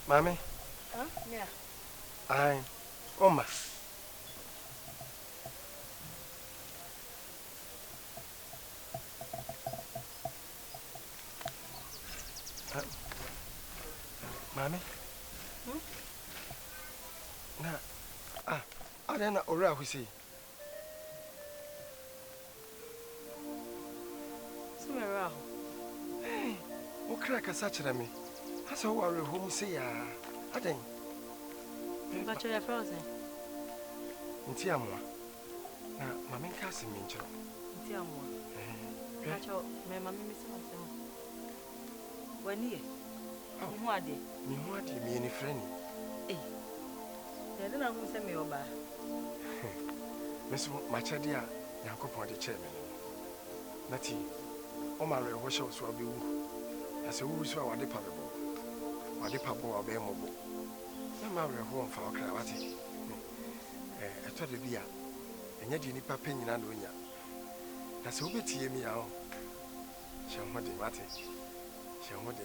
Mami? Huh? Yeah. Aye. Oma. Mami? Hmm? I don't know where we see. Somewhere. Hey, what crack a such a me? I saw our home say, I think. But you're frozen. Intiamwa. Now, Mammy Cassim, Mincho. Intiamwa. Catch my mammy missing myself. When ye? Oh, what did you mean any friend? Eh, I don't know who sent me over. Miss Machadia, Yanko Point the chairman. Natty, Omar, what shall be as a woo so what the pabble. What the pabble or bear mobile. No matter home for Krawati. I told the beer, and yet you need papin and winya. That's who be me out. Shall what the matter? Shall what the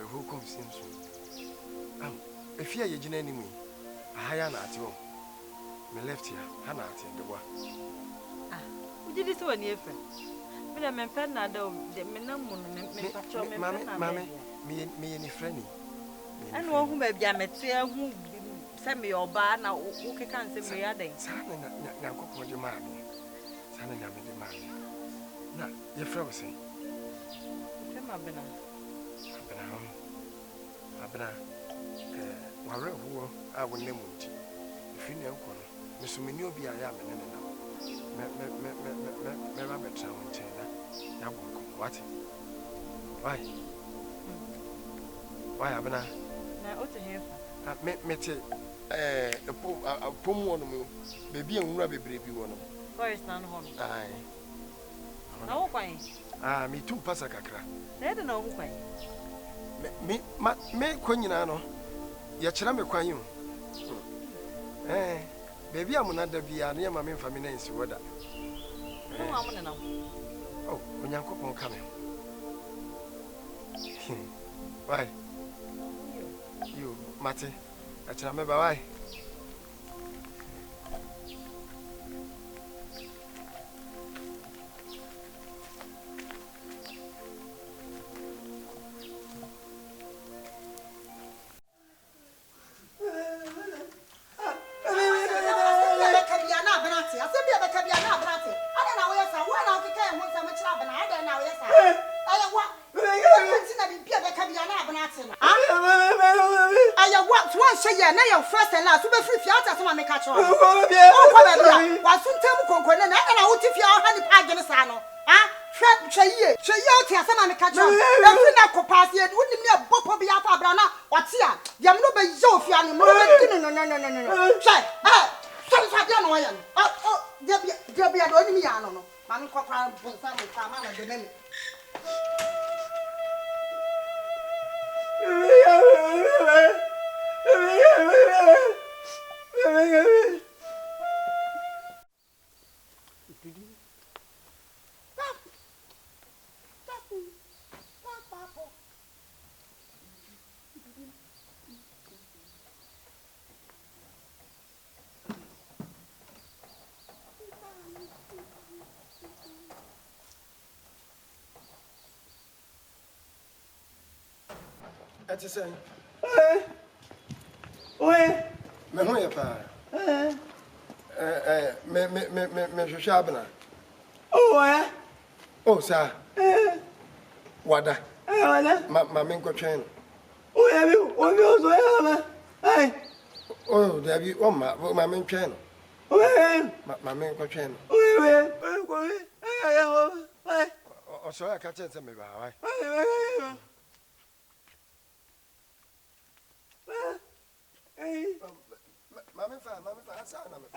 who comes in soon. If you are your enemy, I hire at home. Me left here, Hannah in the war. Ah, we did this one year. But I'm a pen now, though. The Mammy, me any friendly. I know who may be a material who send me your bar now. Who can't send me a day? Son and Yanko for your mammy. Son and Yammy the mammy. Now, your frozen. Abena, Warren, who I will name it. If you know, Miss Minio be I am in me rabbit sound China. What? Why, Abena? I ought to hear. Met a poem one of you, baby and rubber baby one. Where is none home? Aye. No, why? Ah, me too, Passacacra. I don't know why. Me quinano, Yachrame quayum. Baby, I'm not the be near my main family names. Whether no, I want to know. Oh, when you're coming. Why? You, Matty, I remember why. First and last, we free theater, so I make a choice. Why soon tell Concord and I would if you are honey pie in the sano. Ah, Fred Chaye, Chayote, some make a choice. Every now capacity, wouldn't be a bop be up, Brana, what's here? Yam no be Zofia, no. Say, some Fabian Wayan. Oh, there be a Doniano. Man, Copper, Bonsan, Tamana, the name. That's a saying. Where? Memory of me Shabana. Oh, where? Oh, sir. Wada. My main train. Oh, have you? Oh, you Oh, there you, my main channel. oh, My main train. where? O so ya ka chen se me ba wai. Mami fa asa na me.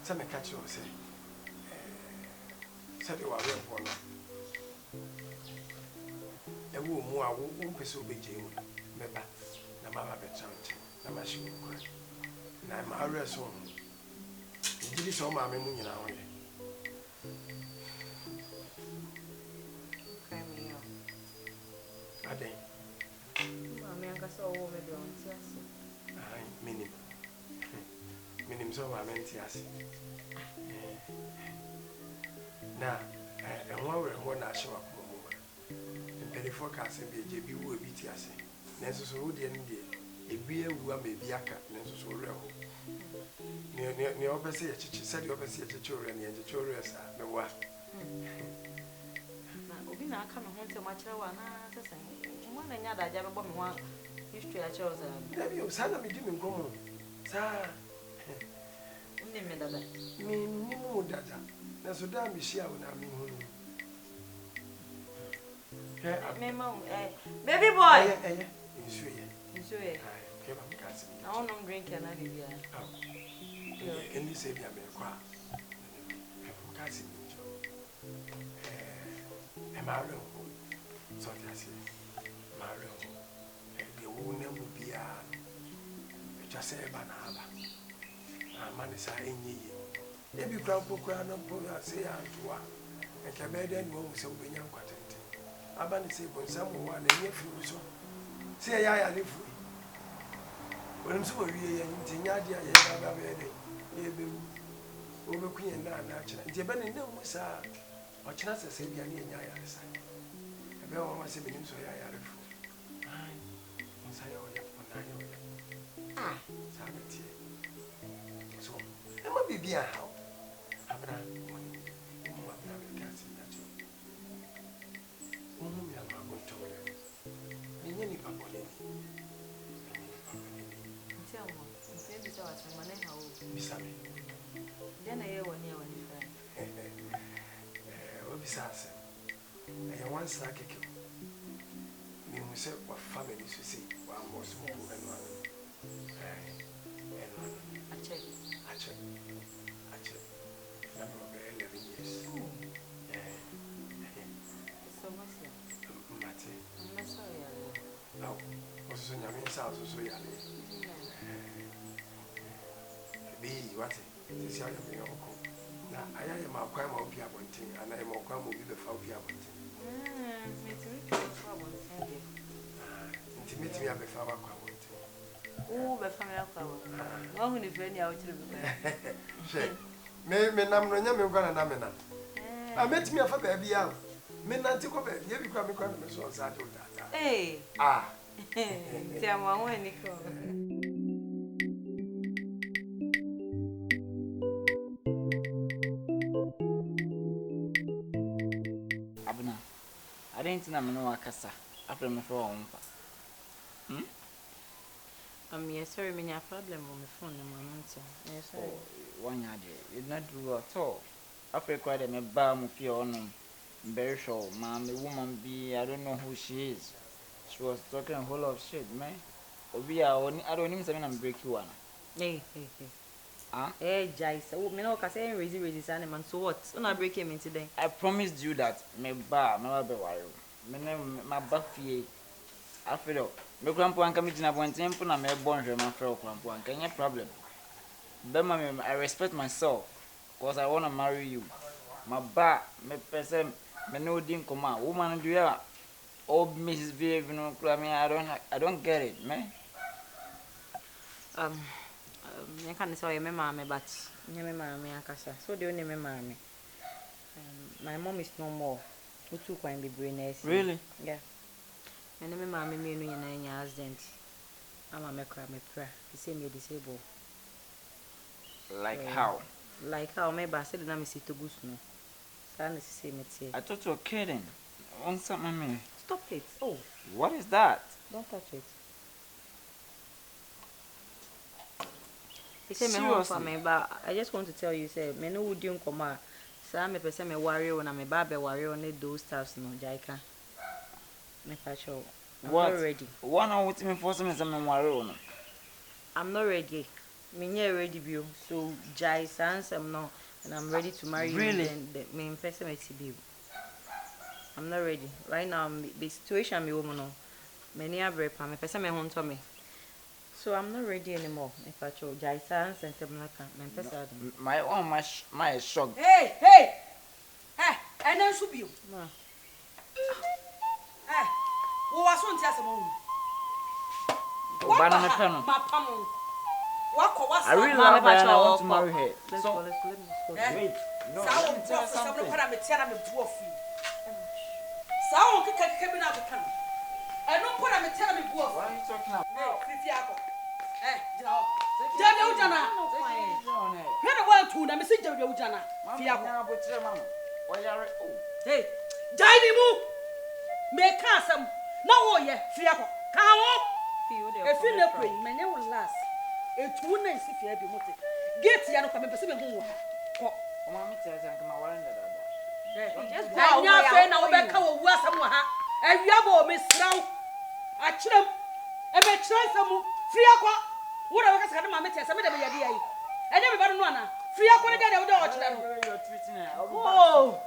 Some catch you say, said you are one. A woman won't pursue be jail. Member, the mamma be chanting, the machine. Now, my rest home. Did you saw my memory now? I think. Mamma, I saw over the minim so ma menti ase na enwa were ho na ahye wakoma mu ma mpeli forecast be je bi wo bi ti ase na so so wo de ne de ebi ewu ama ebi aka na so so were ho ne opese ye chichi said opese ye chichi were ne ye chichi were sa me wa na obi na aka me ho ntem a kire wa na sesen mo na nya da ja be bo me ho history a kire sa na bi o sa na me di me nkomo sa me dada me ni mo dada na so da me shia wo na me hu no me ma baby boy Nisuo ke ba me ka se na on drink na le bia en ni se bia me kwa ka se ni jo ma re ho so ta se ma re ho de wo na mu bia e ja se ba na aba amane sa enyi ye bi kra pokra na po ase ya ntoa e ka be de no mu se obenya nkwatente abane se bo nsam wa na enye fi so se ya ya lefu wonum so wi ye ntinya dia ye ba be de ye be wo be kunye na na kira nti be ne mu sa o kira se se bia ne nya ya sa e be wo ma se benim so ya ya lefu ai nsa ya o ya na ya o ya sa be tie so ema bibia ha abra mo abra be ka se ya jo mo mi ama go to le ni ni pa ko le ntia mo ntia bi sa wa se mane ha o bisame dia na ye woni fa o bisase e wan sa keke ni mo se wa family so se wa mo so ko enu anu ache na mo be 11 years so much mate na so ya now o so nya me sa so ya le bi what this ya me o ko na aya ya ma kwa ma obi abontin ana ya ma kwa ma obi be fa obi abontin me tiri fa abontin de intimate me be fa ba kwa abontin o be fa me akwa wa hu ni fe ni a o kire be she me nam no nya me kwa na me na a metimi afa ba bia me nanti ko ba bia bi kwa me kwa me so za do data ti amo awon ni ko abuna adenti na me no akasa after me fo on pa yes sorry me nya problem on my phone no man yes sorry one yard. You did not do at all. After quite a balm of your own. Very sure, ma'am, the woman be, I don't know who she is. She was talking a whole lot of shit, man. We are only, I don't even say I'm break you one. Hey. Huh? Hey, Jai, so me no say raise animal. So what? When I break him in today. I promised you that me ba, me be worry. Me name my buffy. I feel me grandpa and come in one temple and me born here, my fellow grandpa. Can you problem? Bema, I respect myself because I want to marry you. My ba, me person, me no didn't come out. Woman, do ya? Oh, Mrs. V, you know, I don't get it, man. I can't say my mommy, but my mommy akasa. So the only my mommy. My mom is no more. Who took one be brainless? Really? Yeah. And my mommy me no yana accident. I'm a me cry me prayer. He say me disabled. Like how? Like how maybe I said na me see to go no. Sana say me say. I thought you were kidding. Want something, me? Stop it. Oh, What is that? don't touch it. He said me home for me, but I just want to tell you, say me no would you come out. So me person me worry when I'm a baby worry on those stuffs no Jaika. Me catch you. I'm What? not ready. One hour with me for some worry. I'm not ready. Me near ready view. So Jai sans I'm not, and I'm ready to marry Really? you. Then the me person me see I'm not ready. Right now the situation me woman no. Many are very me person me home to me. So I'm not ready anymore. If I show Jai sans and some like me person. My own, my shock. Hey, and then should be you. No. Who was on Tassamon? Banana panel. My pamon. What was I really Mama, love her and I Pacho, want to marry her. Let's So, go, let's go. wait. No, Sound let me tell you for some something. parameter trophy. Sound can come out of the camera. I don't put a metal What are you talking about? No, Fifiaco. Jana Jana. Here I want to, I'm a sister of Jana. Fiaco. Hey, Jani Moo. Make us some. No, yeah, Fiaco. Come on. If you know, my name will last. It won't nice if you have been wanted. Get Yano come and pursue me. Mommy tells you I'm worrying that. Just go I'm not saying away. I'll back our worst someone. And you have Miss Row. I chill. I may try some free aqua. What I was going to make some of the idea. And everybody know now. Free aqua, I don't know. You're treating her. Oh,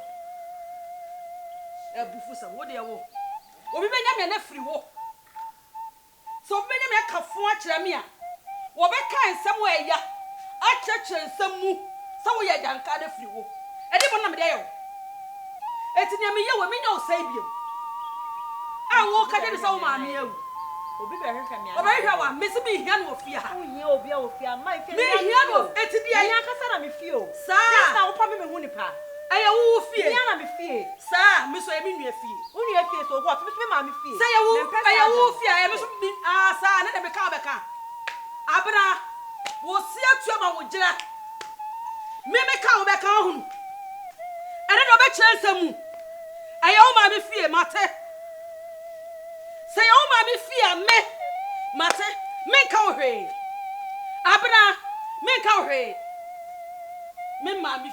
a bufusa, what do you want? Or we may not free walk. So many make a fortune, Mia. Or back kind somewhere, ya. I church and some move. Somewhere, young card of free walk. And even there. It's near me, you will me no savior. I walk at this old man. Obi be hwe kam ya. Obi hwe wa mesi me hia no ofia. Unye obi a ofia my fie. Me hia no eti dia ya kasa na me fie o. Sa. Just na wo pa me hu ni pa. Eye wo fie. Hia na me fie. Sa, me so e me nua fie. Unu fie so go me ma me fie. Sa ye wo fie e me so sa na de be ka Abra wo si atu ma wo gira. Me ka wo be ka hu. Ene do be kire nsam. Eye wo ma me fie mate. Say oh mommy fear me mate me ka ohwe abra me ka ohwe me ma